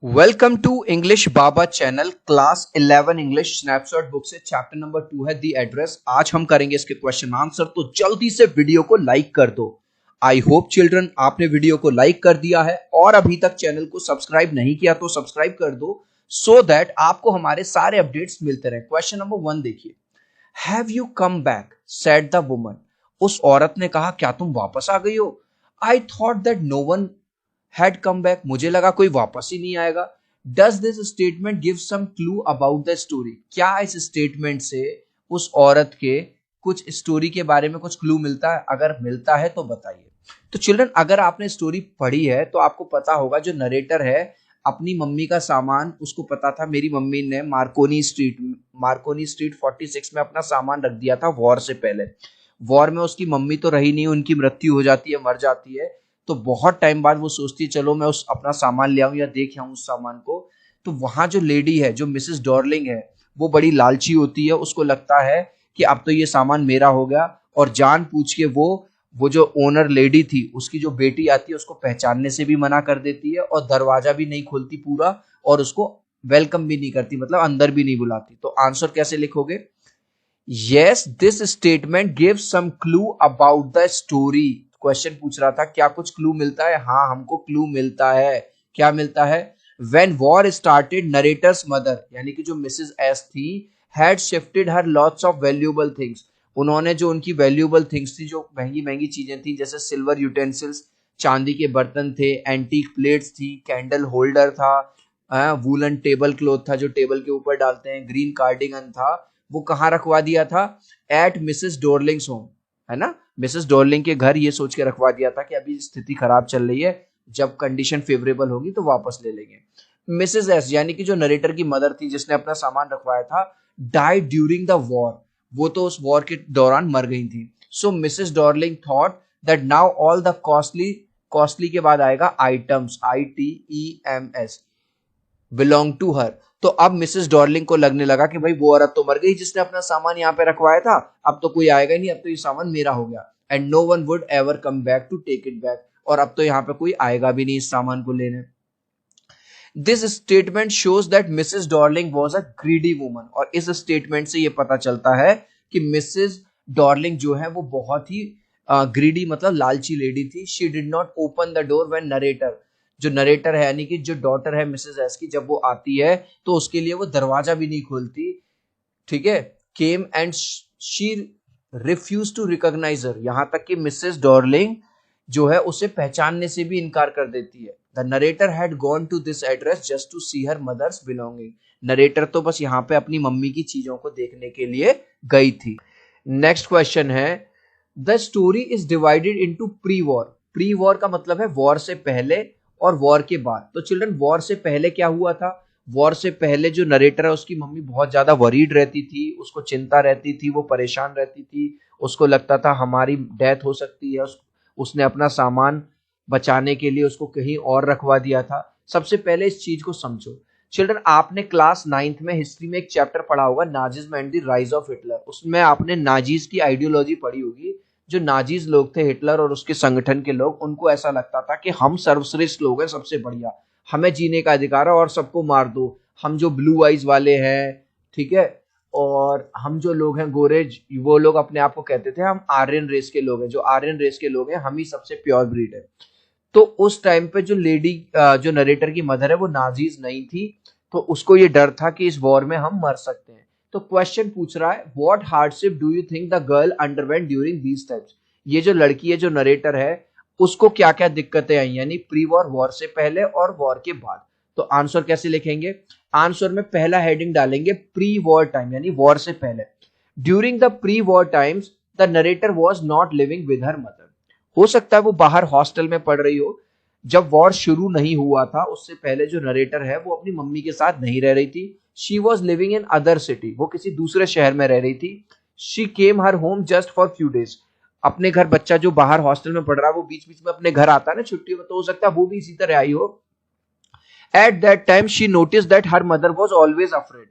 Welcome to English Baba channel class 11 English snapshot book से chapter number 2 है दी address. आज हम करेंगे इसके क्वेश्चन आंसर, तो जल्दी से वीडियो को लाइक कर दो। आई होप चिल्ड्रन आपने वीडियो को लाइक कर दिया है और अभी तक चैनल को सब्सक्राइब नहीं किया तो सब्सक्राइब कर दो सो दैट आपको हमारे सारे अपडेट्स मिलते रहे। क्वेश्चन नंबर 1 देखिए। Have you come back said the woman. उस औरत ने कहा क्या तुम वापस आ गई हो। I thought that no one had come back. मुझे लगा कोई वापस ही नहीं आएगा। Does this statement give some clue about the story. क्या इस स्टेटमेंट से उस औरत के कुछ स्टोरी के बारे में कुछ क्लू मिलता है? अगर मिलता है तो बताइए। तो चिल्ड्रन, अगर आपने स्टोरी पढ़ी है तो आपको पता होगा जो नरेटर है अपनी मम्मी का सामान, उसको पता था मेरी मम्मी ने मार्कोनी स्ट्रीट 46 में अपना सामान रख दिया था वॉर से पहले। वॉर में उसकी मम्मी तो रही नहीं, उनकी मृत्यु हो जाती है, मर जाती है। तो बहुत टाइम बाद वो सोचती है चलो मैं उस अपना सामान ले आऊं या देख आऊं उस सामान को। तो वहां जो लेडी है, जो मिसेस डॉर्लिंग है, वो बड़ी लालची होती है। उसको लगता है कि अब तो ये सामान मेरा हो गया, और जान पूछ के वो जो ओनर लेडी थी उसकी जो बेटी आती है उसको पहचानने से भी मना कर देती है और दरवाजा भी नहीं खोलती पूरा, और उसको वेलकम भी नहीं करती, मतलब अंदर भी नहीं बुलाती। तो आंसर कैसे लिखोगे? Yes, this statement give some clue about the story. Question पूछ रहा था क्या कुछ क्लू मिलता है? हाँ, हमको क्लू मिलता है। क्या मिलता है? When war started narrator's mother, यानी कि जो मिसेस एस थी, had shifted her lots of valuable things. उन्होंने जो उनकी वैल्यूएबल थिंग्स थी, जो महंगी महंगी चीजें थी, जैसे सिल्वर यूटेंसिल्स, चांदी के बर्तन थे, एंटीक प्लेट्स थी, कैंडल होल्डर था, वूलन टेबल क्लॉथ था जो टेबल के ऊपर डालते हैं, ग्रीन कार्डिगन था, वो कहाँ रखवा दिया था? एट मिसेस डॉर्लिंग्स होम, है ना, मिसेस डॉर्लिंग के घर। ये सोच के रखवा दिया था कि अभी स्थिति खराब चल रही है, जब कंडीशन फेवरेबल होगी तो वापस ले लेंगे। मिसेस एस, यानी कि जो नरेटर की मदर थी जिसने अपना सामान रखवाया था, डाइड ड्यूरिंग द वॉर। वो तो उस वॉर के दौरान मर गई थी। So Mrs Darling thought that now all the costly के बाद आएगा items, ITEMS, belong to her. तो अब मिसेस डॉर्लिंग को लगने लगा कि भाई वो औरत तो मर गई जिसने अपना सामान यहाँ पे रखवाया था, अब तो कोई आएगा ही नहीं, अब तो ये सामान मेरा हो गया। And no one would ever come back to take it back, और अब तो यहाँ पे कोई आएगा भी नहीं इस सामान को लेने। This statement shows that Mrs Darling was a greedy woman. और इस स्टेटमेंट से ये पता चलता है कि मिसेस डॉर्लिंग जो है वो बहुत ही ग्रीडी, मतलब लालची लेडी थी। She did not open the door when narrator, जो नरेटर है यानी कि जो डॉटर है मिसेस एस की, जब वो आती है तो उसके लिए वो दरवाजा भी नहीं खोलती। ठीक है, came and she refused to recognise her, यहां तक कि मिसेस डॉर्लिंग जो है उसे पहचानने से भी इनकार कर देती है। The narrator had gone to this address just to see her mother's belonging. Narrator तो बस यहाँ पे अपनी मम्मी की चीजों को देखने के लिए गई थी। नेक्स्ट क्वेश्चन है, the story is divided into pre war. Pre war का मतलब है वॉर से पहले और वॉर के बाद। तो चिल्ड्रन, वॉर से पहले क्या हुआ था? वॉर से पहले जो नरेटर है उसकी मम्मी बहुत ज्यादा वरीड रहती थी, उसको चिंता रहती थी, वो परेशान रहती थी, उसको लगता था हमारी डेथ हो सकती है। उसने अपना सामान बचाने के लिए उसको कहीं और रखवा दिया था। सबसे पहले इस चीज को समझो। चिल्ड्रन, आपने क्लास 9th में हिस्ट्री में एक चैप्टर पढ़ा होगा, Nazism and the rise of Hitler. उसमें आपने नाजीज की आइडियोलॉजी पढ़ी होगी। जो नाजीज लोग थे, हिटलर और उसके संगठन के लोग, उनको ऐसा लगता था कि हम सर्वश्रेष्ठ लोग हैं, सबसे बढ़िया, हमें जीने का अधिकार है और सबको मार दो। हम जो ब्लू आइज वाले हैं, ठीक है, और हम जो लोग हैं गोरे, वो लोग अपने आप को कहते थे हम आर्यन रेस के लोग हैं, जो आर्यन रेस के लोग हैं हम ही सबसे प्योर ब्रीड है। तो उस टाइम पे जो लेडी, जो नरेटर की मदर है, वो नाजीज नहीं थी, तो उसको ये डर था कि इस वॉर में हम मर सकते हैं। तो क्वेश्चन पूछ रहा है, what hardship do you think the girl underwent during these times. ये जो लड़की है, जो नरेटर है, उसको क्या क्या दिक्कतें आई, यानी प्री वॉर, वॉर से पहले और वॉर के बाद। तो आंसर कैसे लिखेंगे? आंसर में पहला हेडिंग डालेंगे प्री वॉर टाइम, यानी वॉर से पहले। During the pre war times the narrator was not living with her mother. हो सकता है वो बाहर हॉस्टल में पढ़ रही हो। जब वॉर शुरू नहीं हुआ था उससे पहले जो नरेटर है वो अपनी मम्मी के साथ नहीं रह रही थी। She was living in other city, वो किसी दूसरे शहर में रह रही थी। She came her home just for few days. अपने घर, बच्चा जो बाहर हॉस्टल में पढ़ रहा है वो बीच बीच में अपने घर आता है ना छुट्टियों में, तो हो सकता है वो भी इसी तरह आई हो। At that time she notice that her mother was always afraid.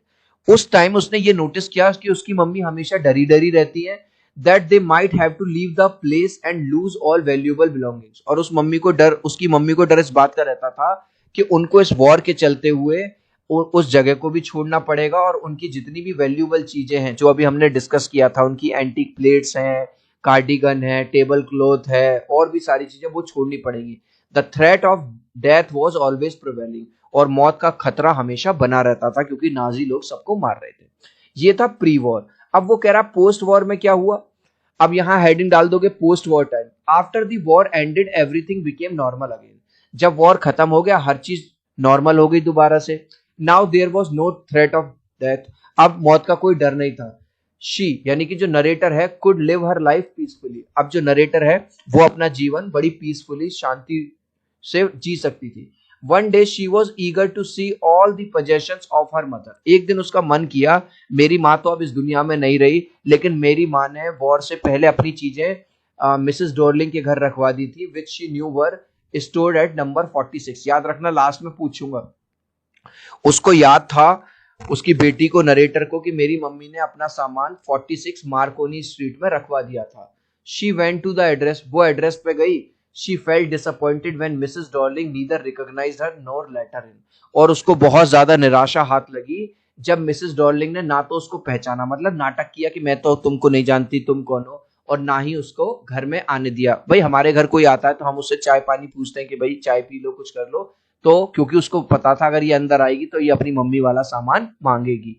उस टाइम उसने ये नोटिस किया कि उसकी मम्मी हमेशा डरी डरी रहती है। That they might have to leave the place and lose all valuable belongings. और उस मम्मी को डर, उसकी मम्मी को डर इस बात का रहता था कि उनको इस वॉर के चलते हुए उस जगह को भी छोड़ना पड़ेगा और उनकी जितनी भी वैल्यूएबल चीजें हैं जो अभी हमने डिस्कस किया था, उनकी एंटीक प्लेट्स हैं, कार्डिगन है, टेबल क्लॉथ है और भी सारी चीजें वो छोड़नी पड़ेंगी। The threat of death was always prevailing, और मौत का खतरा हमेशा बना रहता था क्योंकि नाजी लोग सबको मार रहे थे। ये था प्री वॉर। अब वो कह रहा पोस्ट वॉर में क्या हुआ। अब यहां हेडिंग डाल दोगे post war time. After the war ended everything became normal again. जब वॉर खत्म हो गया हर चीज नॉर्मल हो गई दोबारा से। Now there was no threat of death. अब मौत का कोई डर नहीं था। शी यानी कि जो नरेटर है could live her life peacefully. अब जो नरेटर है वो अपना जीवन बड़ी पीसफुली शांति से जी सकती थी। One day she was eager to see all the possessions of her mother. एक दिन उसका मन किया, मेरी माँ तो अब इस दुनिया में नहीं रही, लेकिन मेरी माँ ने वॉर से पहले अपनी चीजें मिसेस डॉर्लिंग के घर रखवा दी थी, which she knew were stored at number 46। याद रखना लास्ट में पूछूंगा। उसको याद था उसकी बेटी को, नरेटर को, कि मेरी मम्मी ने अपना सामान 46 मार्कोनी स्ट्रीट में रखवा दिया था। She went to the address. वो एड्रेस पे गई। She felt disappointed when Mrs Darling neither recognised her nor let her in. और उसको बहुत ज्यादा निराशा हाथ लगी जब मिसेस डॉर्लिंग ने ना तो उसको पहचाना, मतलब नाटक किया कि मैं तो तुमको नहीं जानती, तुम कौन हो, और ना ही उसको घर में आने दिया। भाई हमारे घर कोई आता है तो हम उससे चाय पानी पूछते हैं कि भाई चाय पी लो, कुछ कर लो, तो क्योंकि उसको पता था अगर ये अंदर आएगी तो ये अपनी मम्मी वाला सामान मांगेगी।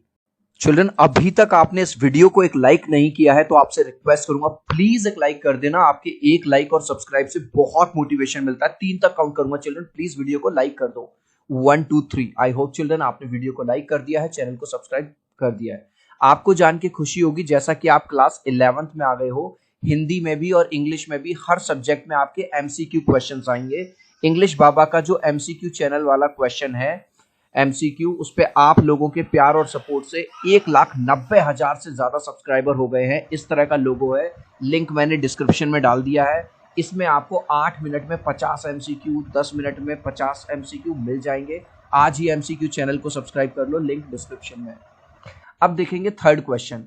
चिल्ड्रन, अभी तक आपने इस वीडियो को एक लाइक नहीं किया है तो आपसे रिक्वेस्ट करूंगा प्लीज एक लाइक कर देना। आपके एक लाइक और सब्सक्राइब से बहुत मोटिवेशन मिलता है। 3 तक काउंट करूंगा चिल्ड्रन, प्लीज वीडियो को लाइक कर दो। 1 2 3। आई होप चिल्ड्रन आपने वीडियो को लाइक कर दिया है, चैनल को सब्सक्राइब कर दिया है। आपको जान के खुशी होगी जैसा कि आप क्लास 11th में आ गए हो, हिंदी में भी और इंग्लिश में भी हर सब्जेक्ट में आपके एमसीक्यू क्वेश्चन आएंगे। इंग्लिश बाबा का जो एमसीक्यू चैनल वाला क्वेश्चन है एमसीक्यू, उस पे आप लोगों के प्यार और सपोर्ट से 1,90,000 से ज्यादा सब्सक्राइबर हो गए हैं। इस तरह का लोगो है, लिंक मैंने डिस्क्रिप्शन में डाल दिया है। इसमें आपको 8 मिनट में 50 एमसीक्यू, 10 मिनट में 50 एमसीक्यू मिल जाएंगे। आज ही एमसीक्यू चैनल को सब्सक्राइब कर लो, लिंक डिस्क्रिप्शन में। अब देखेंगे third question.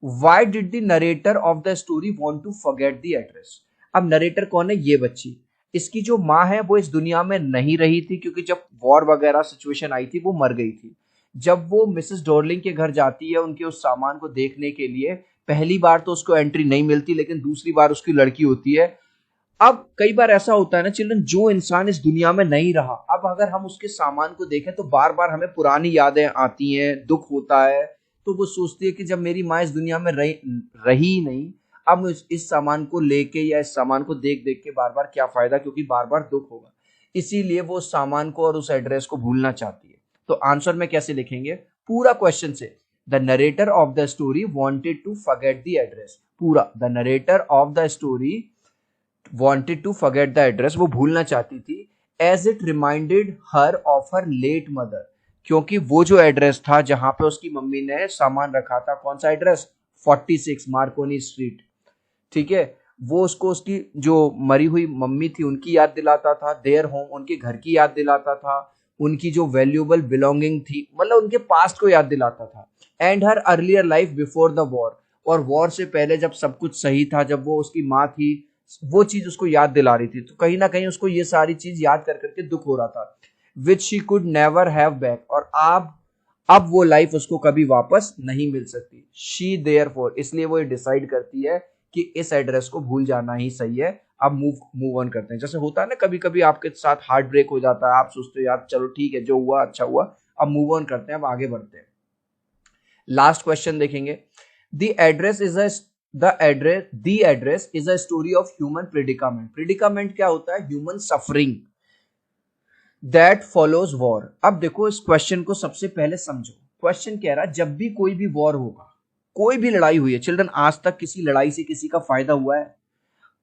Why did the narrator of the story want to forget the address. अब नरेटर कौन है, ये बच्ची। इसकी जो माँ है वो इस दुनिया में नहीं रही थी क्योंकि जब वॉर वगैरह सिचुएशन आई थी वो मर गई थी। जब वो मिसेस डॉर्लिंग के घर जाती है उनके उस सामान को देखने के लिए, पहली बार तो उसको एंट्री नहीं मिलती, लेकिन दूसरी बार उसकी लड़की होती है। अब कई बार ऐसा होता है ना चिल्ड्रन, जो इंसान इस दुनिया में नहीं रहा, अब अगर हम उसके सामान को देखें तो बार बार हमें पुरानी यादें आती हैं, दुख होता है। तो वो सोचती है कि जब मेरी माँ इस दुनिया में रही ही नहीं, अब मैं इस सामान को लेके या इस सामान को देख देख के बार बार क्या फायदा, क्योंकि बार बार दुख होगा। इसीलिए वो उस सामान को और उस एड्रेस को भूलना चाहती है। तो आंसर में कैसे लिखेंगे पूरा क्वेश्चन से, the narrator of the story wanted to forget the address. पूरा, the narrator of the story wanted to forget the address, वो भूलना चाहती थी, as it reminded her of her late mother, क्योंकि वो जो एड्रेस था जहां पे उसकी मम्मी ने सामान रखा था, कौन सा एड्रेस, 46 मार्कोनी स्ट्रीट, ठीक है, वो उसको उसकी जो मरी हुई मम्मी थी उनकी याद दिलाता था, देयर होम उनके घर की याद दिलाता था, उनकी जो वैल्यूएबल बिलोंगिंग थी, मतलब उनके पास्ट को याद दिलाता था, and her earlier life before the war, और वॉर से पहले जब सब कुछ सही था, जब वो उसकी माँ थी, वो चीज उसको याद दिला रही थी। तो कहीं ना कहीं उसको ये सारी चीज याद कर करके दुख हो रहा था, which she could never have back, और अब वो लाइफ उसको कभी वापस नहीं मिल सकती। शी देयरफॉर, इसलिए वो ये डिसाइड करती है कि इस एड्रेस को भूल जाना ही सही है। अब मूव ऑन करते हैं। जैसे होता है ना कभी कभी आपके साथ हार्ट ब्रेक हो जाता है, आप सोचते हो यार चलो ठीक है जो हुआ अच्छा हुआ, अब मूव ऑन करते हैं, अब आगे बढ़ते हैं। लास्ट क्वेश्चन देखेंगे। The address is a story of human predicament. Predicament क्या होता है, human suffering that follows war. अब देखो इस क्वेश्चन को सबसे पहले समझो। क्वेश्चन कह रहा है जब भी कोई भी वॉर होगा, कोई भी लड़ाई हुई है चिल्ड्रन, आज तक किसी लड़ाई से किसी का फायदा हुआ है?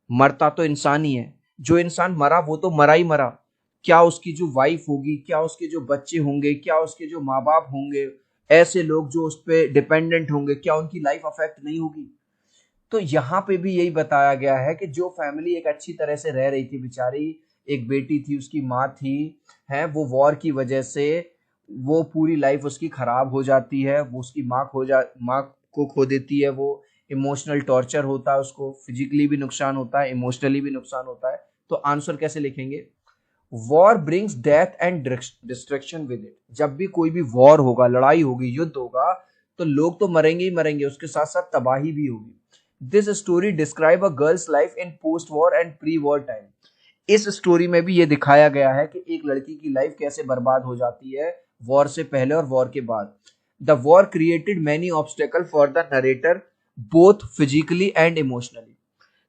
मरता तो इंसान ही है। जो इंसान मरा वो तो मरा ही मरा। क्या उसकी जो वाइफ होगी, क्या उसके जो बच्चे होंगे, क्या उसके जो माँ बाप होंगे, ऐसे लोग जो उस पर डिपेंडेंट होंगे, क्या उनकी लाइफ अफेक्ट नहीं होगी? तो यहाँ पे भी यही बताया गया है कि जो फैमिली एक अच्छी तरह से रह रही थी, बेचारी एक बेटी थी, उसकी माँ थी, है वो वॉर की वजह से वो पूरी लाइफ उसकी खराब हो जाती है, वो उसकी माँ को खो देती है, वो इमोशनल टॉर्चर होता है, उसको फिजिकली भी नुकसान होता है, इमोशनली भी नुकसान होता है। तो आंसर कैसे लिखेंगे, war brings death and destruction with it. जब भी कोई भी वॉर होगा, लड़ाई होगी, युद्ध होगा, तो लोग तो मरेंगे ही मरेंगे, उसके साथ साथ तबाही भी होगी। This story describe a girls life in post war and pre war time. इस स्टोरी में भी ये दिखाया गया है कि एक लड़की की लाइफ कैसे बर्बाद हो जाती है वॉर से पहले और वॉर के बाद। The war created many obstacle for the narrator both physically and emotionally.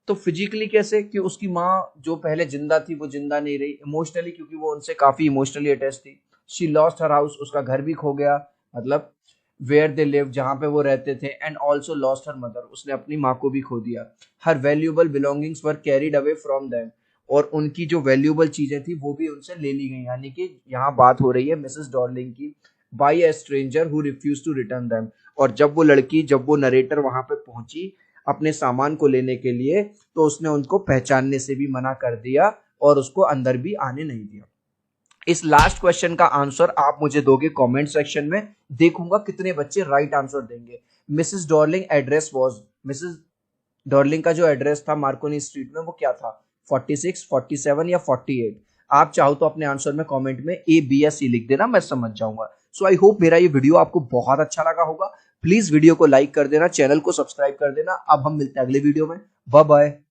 तो फिजिकली कैसे कि उसकी माँ जो पहले जिंदा थी वो जिंदा नहीं रही, इमोशनली क्योंकि वो उनसे काफी इमोशनली अटैच थी। शी लॉस्ट हर हाउस, उसका घर भी खो गया, मतलब वेयर दे लिव, जहां पे वो रहते थे, and also lost her mother, उसने अपनी माँ को भी खो दिया। Her valuable belongings were carried away from them, और उनकी जो वैल्यूएबल चीजें थी वो भी उनसे ले ली गई, यानी कि यहाँ बात हो रही है मिसेस डॉर्लिंग की, by a stranger who refuse to return them. और जब वो नरेटर वहां पे पहुंची अपने सामान को लेने के लिए, तो उसने उनको पहचानने से भी मना कर दिया और उसको अंदर भी आने नहीं दिया। इस लास्ट क्वेश्चन का आंसर आप मुझे दोगे कमेंट सेक्शन में, देखूंगा कितने बच्चे राइट आंसर देंगे। Mrs Darling address was, Mrs Darling का जो एड्रेस था मार्कोनी स्ट्रीट में वो क्या था, 46, 47 या 48? आप चाहो तो अपने आंसर में कमेंट में ए बी या सी लिख देना, मैं समझ जाऊंगा। सो आई होप मेरा ये वीडियो आपको बहुत अच्छा लगा होगा। प्लीज वीडियो को लाइक कर देना, चैनल को सब्सक्राइब कर देना। अब हम मिलते हैं अगले वीडियो में। Bye bye.